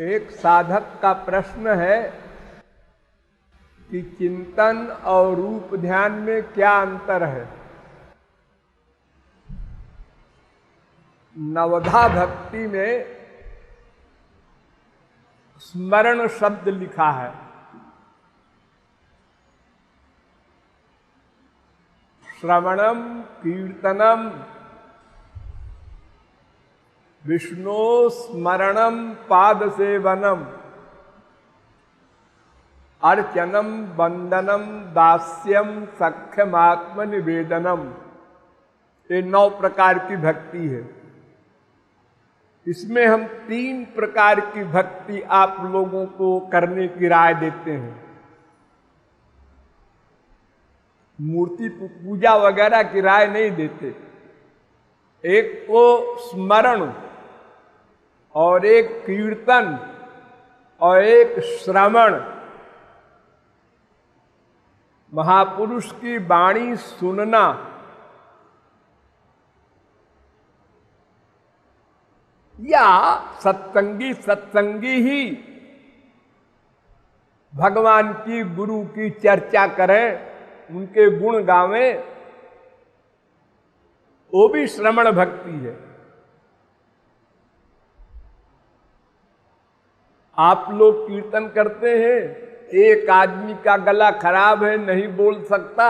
एक साधक का प्रश्न है कि चिंतन और रूप ध्यान में क्या अंतर है। नवधा भक्ति में स्मरण शब्द लिखा है। श्रवणम कीर्तनम विष्णु स्मरणम पाद सेवनम अर्चनम वंदनम दास्यम सख्यमात्म निवेदनम, ये 9 प्रकार की भक्ति है। इसमें हम 3 प्रकार की भक्ति आप लोगों को करने की राय देते हैं। मूर्ति पूजा वगैरह की राय नहीं देते। एक को स्मरण और एक कीर्तन और एक श्रवण, महापुरुष की वाणी सुनना, या सत्संगी ही भगवान की गुरु की चर्चा करें, उनके गुण गावें, वो भी श्रवण भक्ति है। आप लोग कीर्तन करते हैं, एक आदमी का गला खराब है, नहीं बोल सकता,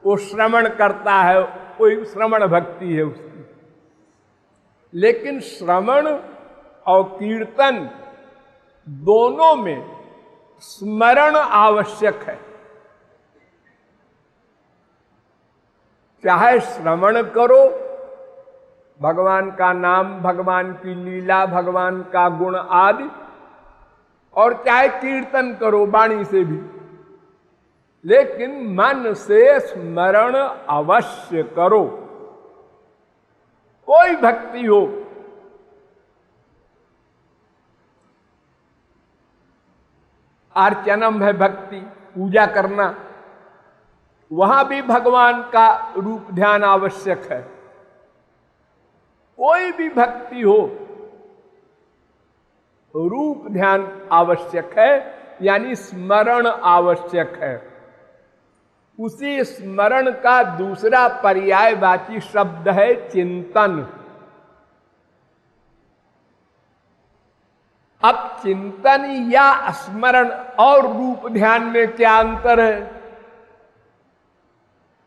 वो श्रवण करता है, कोई श्रवण भक्ति है उसकी। लेकिन श्रवण और कीर्तन दोनों में स्मरण आवश्यक है। चाहे श्रवण करो भगवान का नाम, भगवान की लीला, भगवान का गुण आदि, और चाहे कीर्तन करो वाणी से भी, लेकिन मन से स्मरण अवश्य करो। कोई भक्ति हो, अर्चनम है भक्ति, पूजा करना, वहां भी भगवान का रूप ध्यान आवश्यक है। कोई भी भक्ति हो, रूप ध्यान आवश्यक है, यानी स्मरण आवश्यक है। उसी स्मरण का दूसरा पर्यायवाची शब्द है चिंतन। अब चिंतन या स्मरण और रूप ध्यान में क्या अंतर है?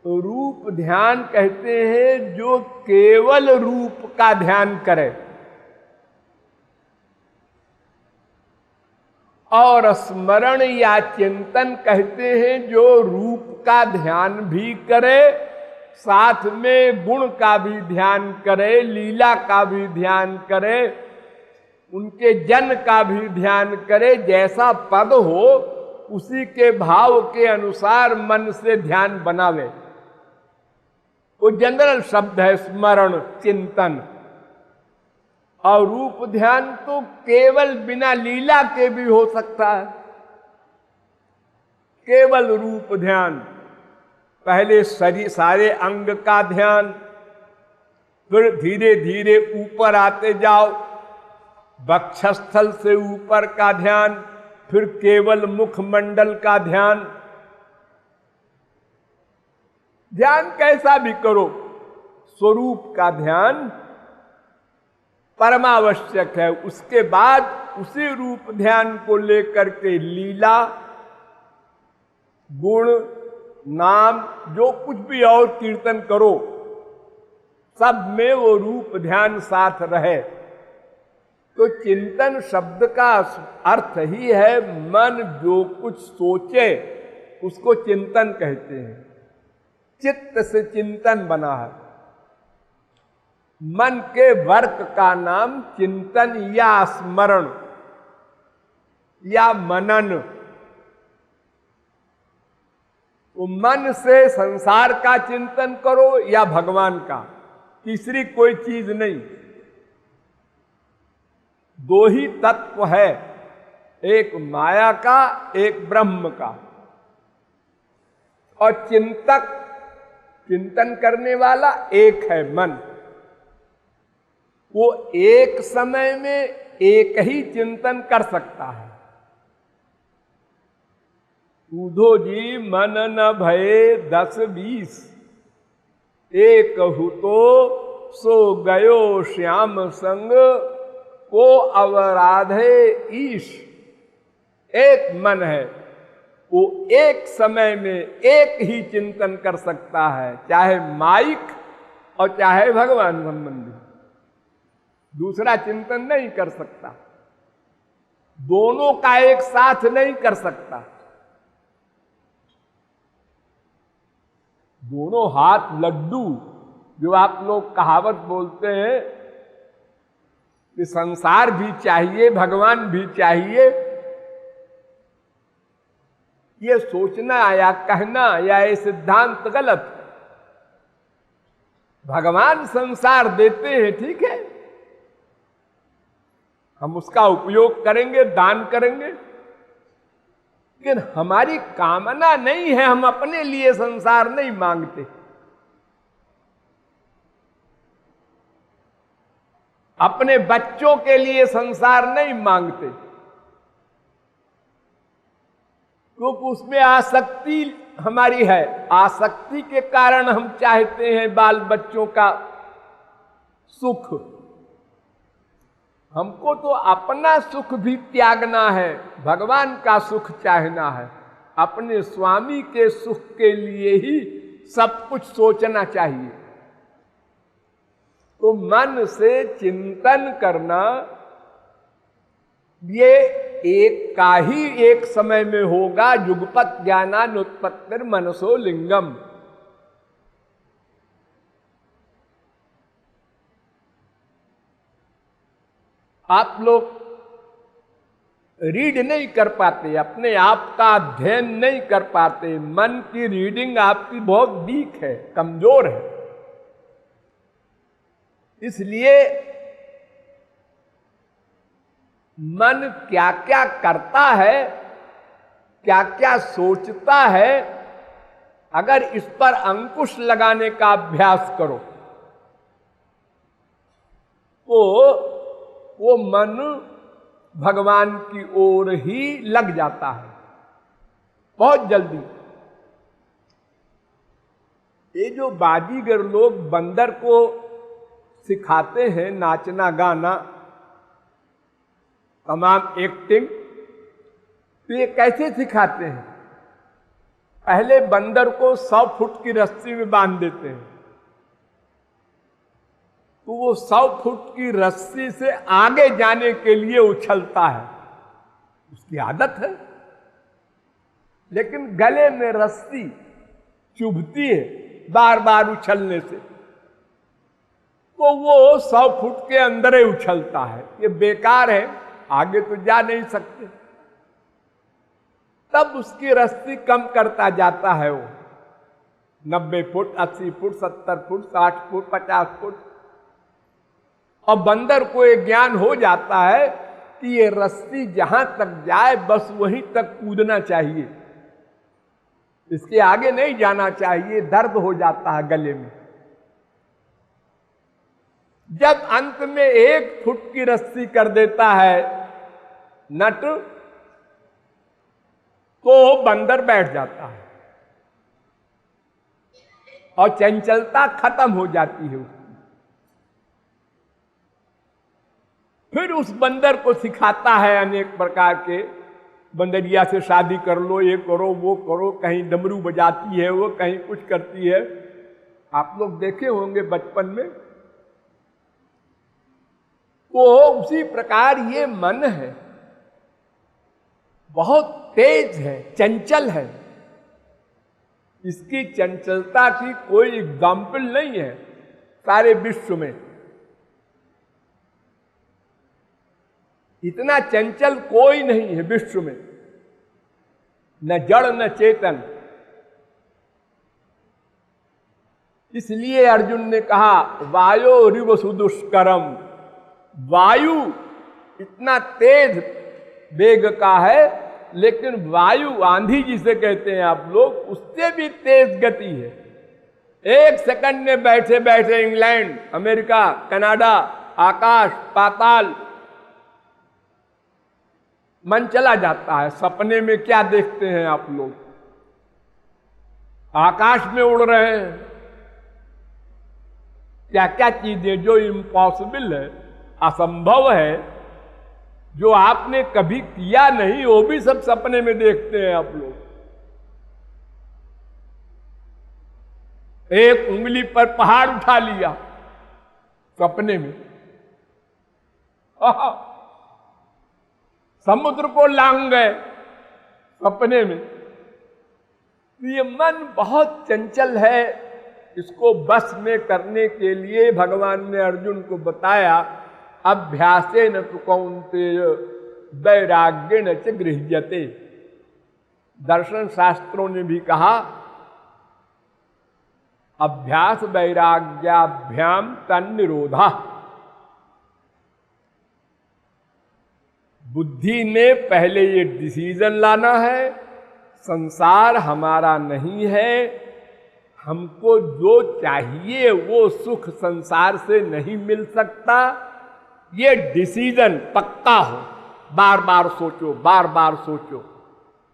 रूप ध्यान कहते हैं जो केवल रूप का ध्यान करे, और स्मरण या चिंतन कहते हैं जो रूप का ध्यान भी करे, साथ में गुण का भी ध्यान करे, लीला का भी ध्यान करे, उनके जन का भी ध्यान करे। जैसा पद हो उसी के भाव के अनुसार मन से ध्यान बनावे। वो जनरल शब्द है स्मरण चिंतन। और रूप ध्यान तो केवल बिना लीला के भी हो सकता है। केवल रूप ध्यान, पहले शरीर सारे अंग का ध्यान, फिर धीरे धीरे ऊपर आते जाओ, वक्षस्थल से ऊपर का ध्यान, फिर केवल मुखमंडल का ध्यान। ध्यान कैसा भी करो, स्वरूप का ध्यान परमावश्यक है। उसके बाद उसी रूप ध्यान को लेकर के लीला, गुण, नाम, जो कुछ भी और कीर्तन करो, सब में वो रूप ध्यान साथ रहे। तो चिंतन शब्द का अर्थ ही है मन जो कुछ सोचे उसको चिंतन कहते हैं। चित्त से चिंतन बना है। मन के वर्क का नाम चिंतन या स्मरण या मनन। तो मन से संसार का चिंतन करो या भगवान का, तीसरी कोई चीज नहीं। 2 ही तत्व है, एक माया का, एक ब्रह्म का। और चिंतन करने वाला एक है मन। वो एक समय में एक ही चिंतन कर सकता है। उधो जी मन न भये 10-20, एक हु तो सो गयो श्याम संग, को अवराधे ईश। एक मन है, वो एक समय में एक ही चिंतन कर सकता है, चाहे माइक और चाहे भगवान संबंधी, दूसरा चिंतन नहीं कर सकता, दोनों का एक साथ नहीं कर सकता। दोनों हाथ लड्डू, जो आप लोग कहावत बोलते हैं कि संसार भी चाहिए भगवान भी चाहिए, ये सोचना या कहना या ये सिद्धांत गलत है। भगवान संसार देते हैं, ठीक है, हम उसका उपयोग करेंगे, दान करेंगे, लेकिन हमारी कामना नहीं है, हम अपने लिए संसार नहीं मांगते। अपने बच्चों के लिए संसार नहीं मांगते, क्योंकि उसमें आसक्ति हमारी है। आसक्ति के कारण हम चाहते हैं बाल बच्चों का सुख। हमको तो अपना सुख भी त्यागना है, भगवान का सुख चाहना है। अपने स्वामी के सुख के लिए ही सब कुछ सोचना चाहिए। तो मन से चिंतन करना ये एक का ही एक समय में होगा। युगपत ज्ञानानुत्पत्तिर मनसो लिंगम। आप लोग रीड नहीं कर पाते, अपने आप का अध्ययन नहीं कर पाते, मन की रीडिंग आपकी बहुत वीक है, कमजोर है। इसलिए मन क्या क्या करता है, क्या क्या सोचता है, अगर इस पर अंकुश लगाने का अभ्यास करो तो वो मन भगवान की ओर ही लग जाता है बहुत जल्दी। ये जो बाजीगर लोग बंदर को सिखाते हैं नाचना गाना, तमाम एक्टिंग, तो ये कैसे सिखाते हैं? पहले बंदर को 100 फुट की रस्सी में बांध देते हैं, तो वो 100 फुट की रस्सी से आगे जाने के लिए उछलता है, उसकी आदत है। लेकिन गले में रस्सी चुभती है बार बार उछलने से, तो वो 100 फुट के अंदर ही उछलता है। ये बेकार है, आगे तो जा नहीं सकते। तब उसकी रस्सी कम करता जाता है वो 90 foot, 80 foot, 70 foot, 60 foot, 50 foot. और बंदर को ये ज्ञान हो जाता है कि ये रस्सी जहां तक जाए बस वहीं तक कूदना चाहिए, इसके आगे नहीं जाना चाहिए। दर्द हो जाता है गले में। जब अंत में 1 फुट की रस्सी कर देता है नट, तो बंदर बैठ जाता है और चंचलता खत्म हो जाती है उसकी। फिर उस बंदर को सिखाता है अनेक प्रकार के, बंदरिया से शादी कर लो, ये करो वो करो, कहीं डमरू बजाती है वो, कहीं कुछ करती है। आप लोग देखे होंगे बचपन में। तो उसी प्रकार ये मन है, बहुत तेज है, चंचल है। इसकी चंचलता की कोई एग्जाम्पल नहीं है सारे विश्व में। इतना चंचल कोई नहीं है विश्व में, न जड़ न चेतन। इसलिए अर्जुन ने कहा वायो रिव सुदुष्करम। वायु इतना तेज वेग का है, लेकिन वायु आंधी जिसे कहते हैं आप लोग, उससे भी तेज गति है। 1 सेकंड में बैठे बैठे इंग्लैंड, अमेरिका, कनाडा, आकाश पाताल, मन चला जाता है। सपने में क्या देखते हैं आप लोग? आकाश में उड़ रहे हैं। क्या क्या चीजें जो इम्पॉसिबल है, असंभव है, जो आपने कभी किया नहीं, वो भी सब सपने में देखते हैं आप लोग। एक उंगली पर पहाड़ उठा लिया सपने में, समुद्र को लांग गए सपने में। तो ये मन बहुत चंचल है। इसको बस में करने के लिए भगवान ने अर्जुन को बताया, अभ्यासेन तु कौन्तेय वैराग्येण च गृह्यते। दर्शन शास्त्रों ने भी कहा, अभ्यास वैराग्याभ्याम तन्निरोधा। बुद्धि में पहले ये डिसीजन लाना है, संसार हमारा नहीं है, हमको जो चाहिए वो सुख संसार से नहीं मिल सकता। ये डिसीजन पक्का हो, बार बार सोचो, बार बार सोचो,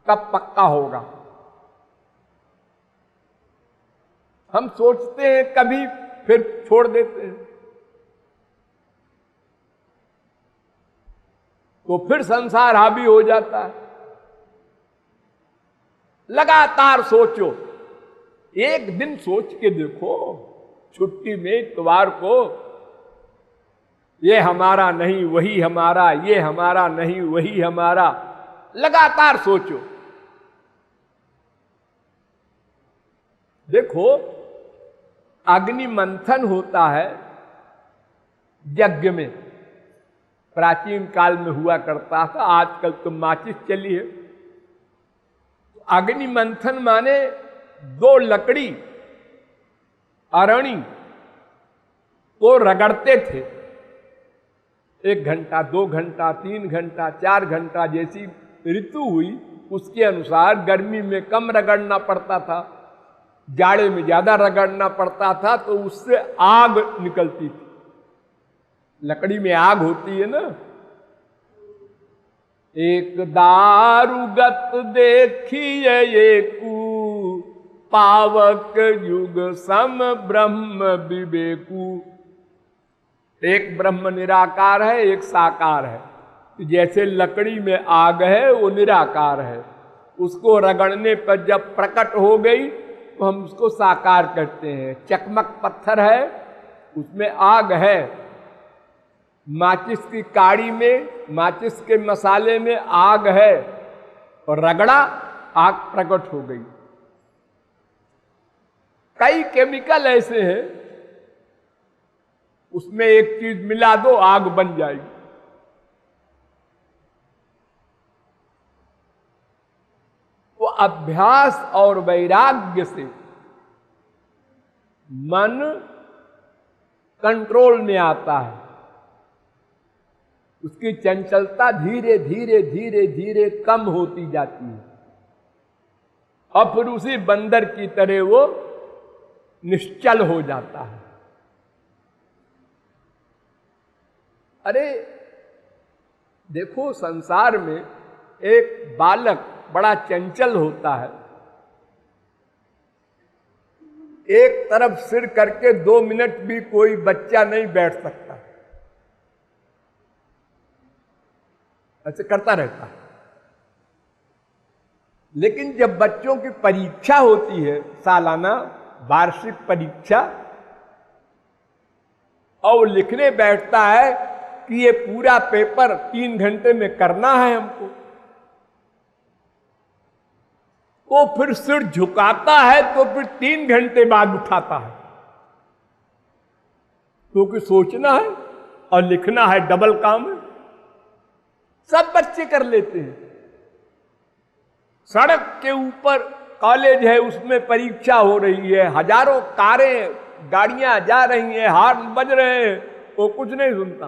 कब पक्का होगा। हम सोचते हैं कभी, फिर छोड़ देते हैं, तो फिर संसार हावी हो जाता है। लगातार सोचो, एक दिन सोच के देखो, छुट्टी में इतवार को, ये हमारा नहीं वही हमारा, ये हमारा नहीं वही हमारा, लगातार सोचो। देखो, अग्नि मंथन होता है यज्ञ में, प्राचीन काल में हुआ करता था, आजकल तो माचिस चली है। अग्नि मंथन माने दो लकड़ी अरणी को रगड़ते थे। 1 घंटा, 2 घंटा, 3 घंटा, 4 घंटा, जैसी ऋतु हुई उसके अनुसार गर्मी में कम रगड़ना पड़ता था, जाड़े में ज्यादा रगड़ना पड़ता था, तो उससे आग निकलती थी। लकड़ी में आग होती है ना। एक दारुगत देखिए एकू, पावक युग सम ब्रह्म विवेकू। एक ब्रह्म निराकार है, एक साकार है। जैसे लकड़ी में आग है, वो निराकार है, उसको रगड़ने पर जब प्रकट हो गई तो हम उसको साकार कहते हैं। चकमक पत्थर है, उसमें आग है। माचिस की काड़ी में, माचिस के मसाले में आग है, और रगड़ा, आग प्रकट हो गई। कई केमिकल ऐसे हैं, उसमें एक चीज मिला दो, आग बन जाएगी। तो अभ्यास और वैराग्य से मन कंट्रोल में आता है। उसकी चंचलता धीरे धीरे धीरे धीरे कम होती जाती है, और फिर उसी बंदर की तरह वो निश्चल हो जाता है। अरे देखो, संसार में एक बालक बड़ा चंचल होता है, एक तरफ सिर करके 2 मिनट भी कोई बच्चा नहीं बैठ सकता, ऐसे करता रहता है। लेकिन जब बच्चों की परीक्षा होती है, सालाना वार्षिक परीक्षा, और लिखने बैठता है कि ये पूरा पेपर 3 घंटे में करना है हमको, वो फिर सिर झुकाता है, तो फिर 3 घंटे बाद उठाता है, क्योंकि सोचना है और लिखना है, डबल काम है। सब बच्चे कर लेते हैं। सड़क के ऊपर कॉलेज है, उसमें परीक्षा हो रही है, हजारों कारें गाड़ियां जा रही हैं, हॉर्न बज रहे हैं, वो कुछ नहीं सुनता,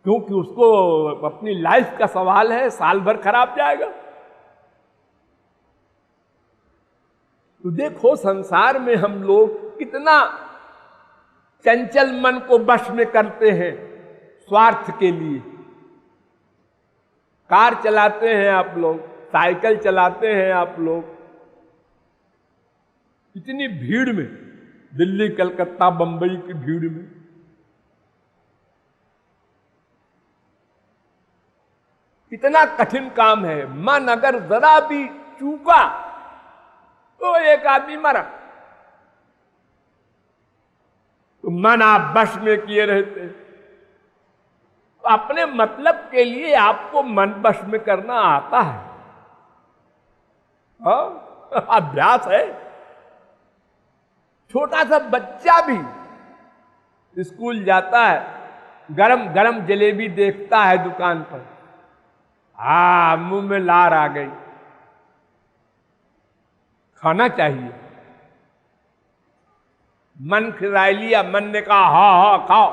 क्योंकि उसको अपनी लाइफ का सवाल है, साल भर खराब जाएगा। तो देखो, संसार में हम लोग कितना चंचल मन को वश में करते हैं स्वार्थ के लिए। कार चलाते हैं आप लोग, साइकिल चलाते हैं आप लोग, इतनी भीड़ में, दिल्ली कलकत्ता बंबई की भीड़ में, कितना कठिन काम है। मन अगर जरा भी चूका तो एक आदमी मरा। तो मन आप वश में किए रहते, तो अपने मतलब के लिए आपको मन वश में करना आता है, अभ्यास है। छोटा सा बच्चा भी स्कूल जाता है, गरम गरम जलेबी देखता है दुकान पर, मुंह में लार आ गई, खाना चाहिए। मन खिला लिया, मन ने कहा हाँ खाओ।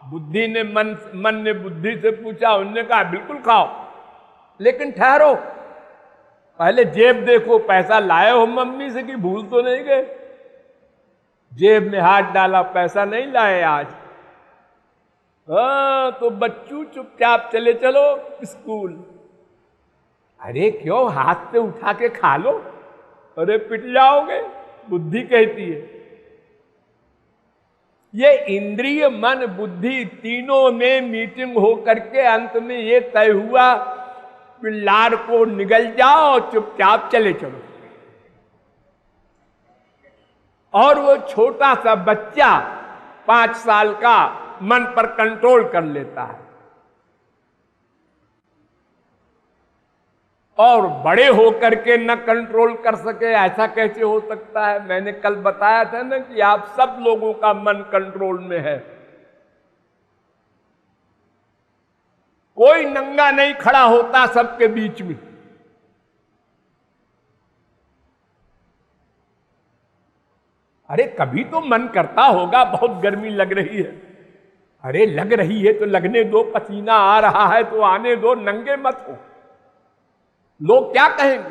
बुद्धि ने मन ने बुद्धि से पूछा, उनने कहा बिल्कुल खाओ, लेकिन ठहरो, पहले जेब देखो, पैसा लाए हो मम्मी से कि भूल तो नहीं गए। जेब में हाथ डाला, पैसा नहीं लाए आज। तो बच्चू चुपचाप चले चलो स्कूल। अरे क्यों, हाथ से उठा के खा लो, अरे पिट जाओगे, बुद्धि कहती है। ये इंद्रिय मन बुद्धि तीनों में मीटिंग हो करके अंत में ये तय हुआ, पिल्लार को निगल जाओ, चुपचाप चले चलो। और वो छोटा सा बच्चा 5 साल का मन पर कंट्रोल कर लेता है, और बड़े होकर के न कंट्रोल कर सके, ऐसा कैसे हो सकता है। मैंने कल बताया था ना कि आप सब लोगों का मन कंट्रोल में है, कोई नंगा नहीं खड़ा होता सबके बीच में। अरे कभी तो मन करता होगा बहुत गर्मी लग रही है, अरे लग रही है तो लगने दो, पसीना आ रहा है तो आने दो, नंगे मत हो, लोग क्या कहेंगे।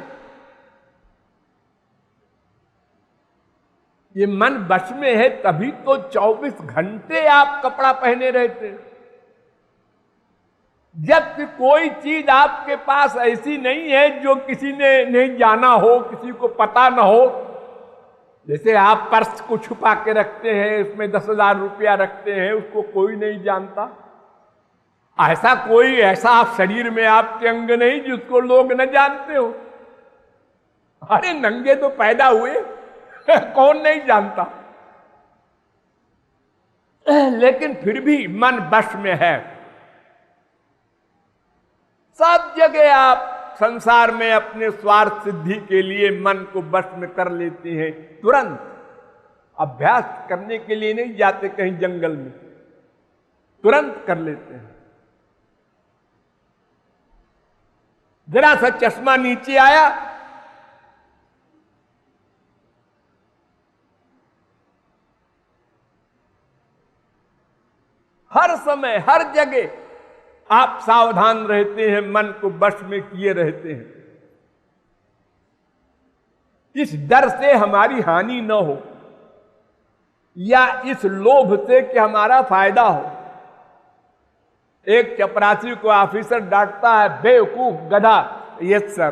ये मन वश में है तभी तो 24 घंटे आप कपड़ा पहने रहते हैं। जबकि कोई चीज आपके पास ऐसी नहीं है जो किसी ने नहीं जाना हो, किसी को पता ना हो। जैसे आप पर्स को छुपा के रखते हैं, उसमें 10,000 रुपया रखते हैं, उसको कोई नहीं जानता। ऐसा आप शरीर में आपके अंग नहीं जिसको लोग न जानते हो। अरे नंगे तो पैदा हुए कौन नहीं जानता। लेकिन फिर भी मन वश में है। सब जगह आप संसार में अपने स्वार्थ सिद्धि के लिए मन को वश में कर लेते हैं। तुरंत अभ्यास करने के लिए नहीं जाते कहीं जंगल में, तुरंत कर लेते हैं। जरा सा चश्मा नीचे आया, हर समय हर जगह आप सावधान रहते हैं, मन को वश में किए रहते हैं, इस डर से हमारी हानि न हो या इस लोभ से कि हमारा फायदा हो। एक चपरासी को ऑफिसर डांटता है, बेवकूफ गधा। Yes sir.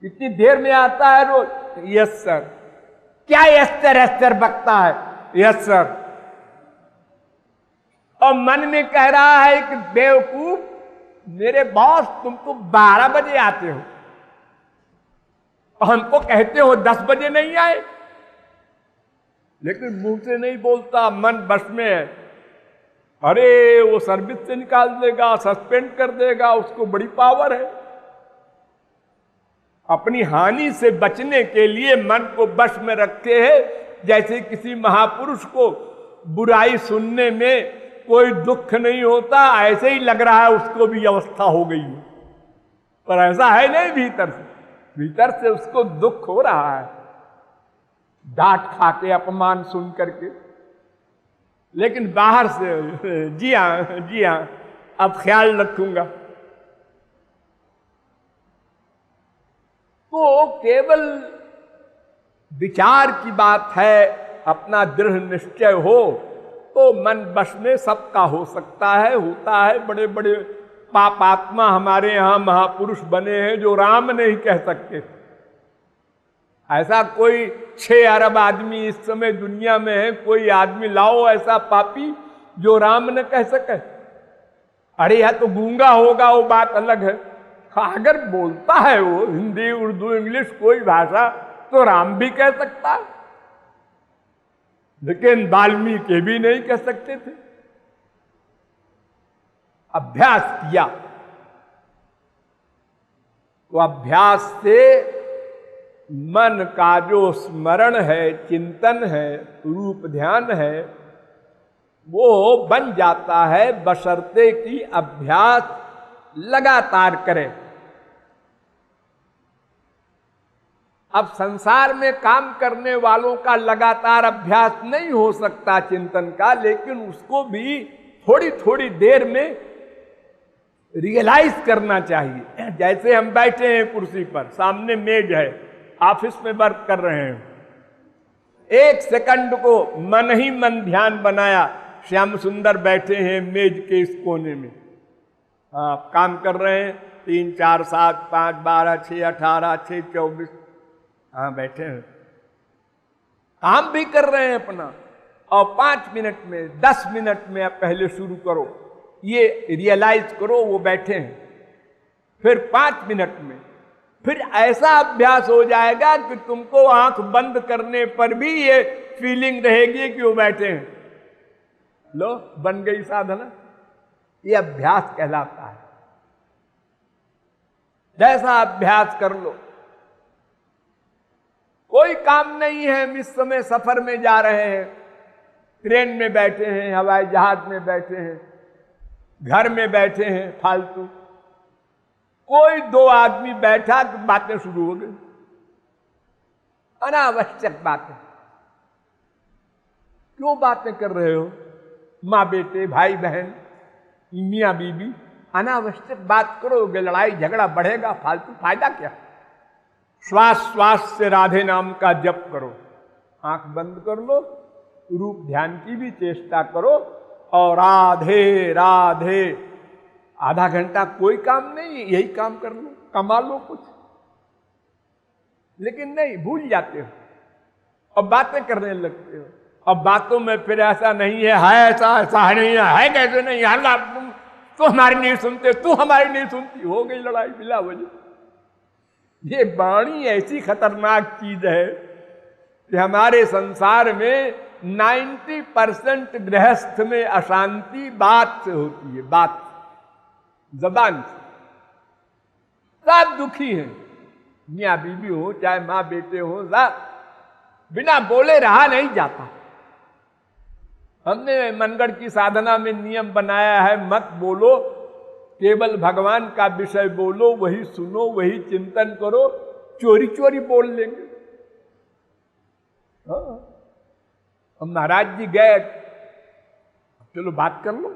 कितनी देर में आता है रोज? Yes sir. क्या यस सर बकता है? Yes sir. और मन में कह रहा है कि बेवकूफ, मेरे बॉस तुम तो 12 बजे आते हो और हमको कहते हो 10 बजे नहीं आए। लेकिन मुंह से नहीं बोलता, मन बस में है। अरे वो सर्विस से निकाल देगा, सस्पेंड कर देगा, उसको बड़ी पावर है। अपनी हानि से बचने के लिए मन को बस में रखे है। जैसे किसी महापुरुष को बुराई सुनने में कोई दुख नहीं होता, ऐसे ही लग रहा है उसको भी अवस्था हो गई है, पर ऐसा है नहीं। भीतर से उसको दुख हो रहा है, डांट खा के, अपमान सुन करके। लेकिन बाहर से जी हाँ अब ख्याल रखूंगा। तो केवल विचार की बात है, अपना दृढ़ निश्चय हो तो मन बस में सबका हो सकता है, होता है। बड़े बड़े पापात्मा हमारे यहाँ महापुरुष बने हैं जो राम नहीं कह सकते। ऐसा कोई 6 अरब आदमी इस समय दुनिया में है, कोई आदमी लाओ ऐसा पापी जो राम न कह सके। अरे यह तो गूंगा होगा, वो बात अलग है। अगर बोलता है वो हिंदी, उर्दू, इंग्लिश कोई भाषा, तो राम भी कह सकता है, लेकिन वाल्मीकि भी नहीं कह सकते थे। अभ्यास किया तो अभ्यास से मन का जो स्मरण है, चिंतन है, रूप ध्यान है, वो बन जाता है, बशर्ते कि अभ्यास लगातार करें। अब संसार में काम करने वालों का लगातार अभ्यास नहीं हो सकता चिंतन का, लेकिन उसको भी थोड़ी थोड़ी देर में रियलाइज करना चाहिए। जैसे हम बैठे हैं कुर्सी पर, सामने मेज है, ऑफिस में वर्क कर रहे हैं, 1 सेकंड को मन ही मन ध्यान बनाया, श्याम सुंदर बैठे हैं मेज के इस कोने में, आप काम कर रहे हैं, 3 4 7 5 12 6 18 6 24, हाँ बैठे हैं, काम भी कर रहे हैं अपना, और 5 मिनट में 10 मिनट में आप पहले शुरू करो, ये रियलाइज करो वो बैठे हैं। फिर 5 मिनट में फिर ऐसा अभ्यास हो जाएगा कि तुमको आंख बंद करने पर भी ये फीलिंग रहेगी कि वो बैठे हैं। लो, बन गई साधना। ये अभ्यास कहलाता है। जैसा अभ्यास कर लो। कोई काम नहीं है, हम इस समय सफर में जा रहे हैं, ट्रेन में बैठे हैं, हवाई जहाज में बैठे हैं, घर में बैठे हैं, फालतू कोई 2 आदमी बैठा कि बातें शुरू हो गई, अनावश्यक बातें। क्यों बातें कर रहे हो? माँ बेटे, भाई बहन, मियाँ बीबी, अनावश्यक बात करोगे, लड़ाई झगड़ा बढ़ेगा, फालतू, फायदा क्या? श्वास श्वास से राधे नाम का जप करो, आंख बंद कर लो, रूप ध्यान की भी चेष्टा करो, और राधे राधे आधा घंटा कोई काम नहीं, यही काम कर लो, कमा लो कुछ। लेकिन नहीं, भूल जाते हो और बातें करने लगते हो। अब बातों में फिर ऐसा नहीं है ऐसा ऐसा है नहीं है कैसे नहीं, हल्ला, तू हमारी नहीं सुनते, तू हमारी नहीं सुनती, हो गई लड़ाई बिला वजह। ये वाणी ऐसी खतरनाक चीज है कि हमारे संसार में 90% गृहस्थ में अशांति बात से होती है, बात, जबान से। सब दुखी हैं, मियाँ बीबी हो चाहे माँ बेटे हो, सब बिना बोले रहा नहीं जाता। हमने मनगढ़ की साधना में नियम बनाया है, मत बोलो, केवल भगवान का विषय बोलो, वही सुनो, वही चिंतन करो। चोरी चोरी बोल लेंगे। हाँ, हम महाराज जी गए, चलो बात कर लो,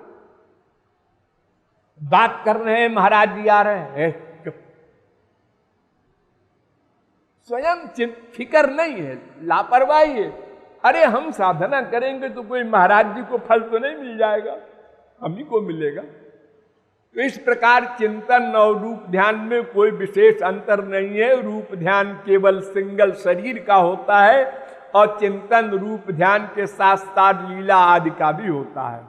बात कर रहे हैं, महाराज जी आ रहे हैं, चुप। स्वयं फिक्र नहीं है, लापरवाही है। अरे हम साधना करेंगे तो कोई महाराज जी को फल तो नहीं मिल जाएगा, हम ही को मिलेगा। तो इस प्रकार चिंतन और रूप ध्यान में कोई विशेष अंतर नहीं है। रूप ध्यान केवल सिंगल शरीर का होता है, और चिंतन रूप ध्यान के साथ साथ लीला आदि का भी होता है।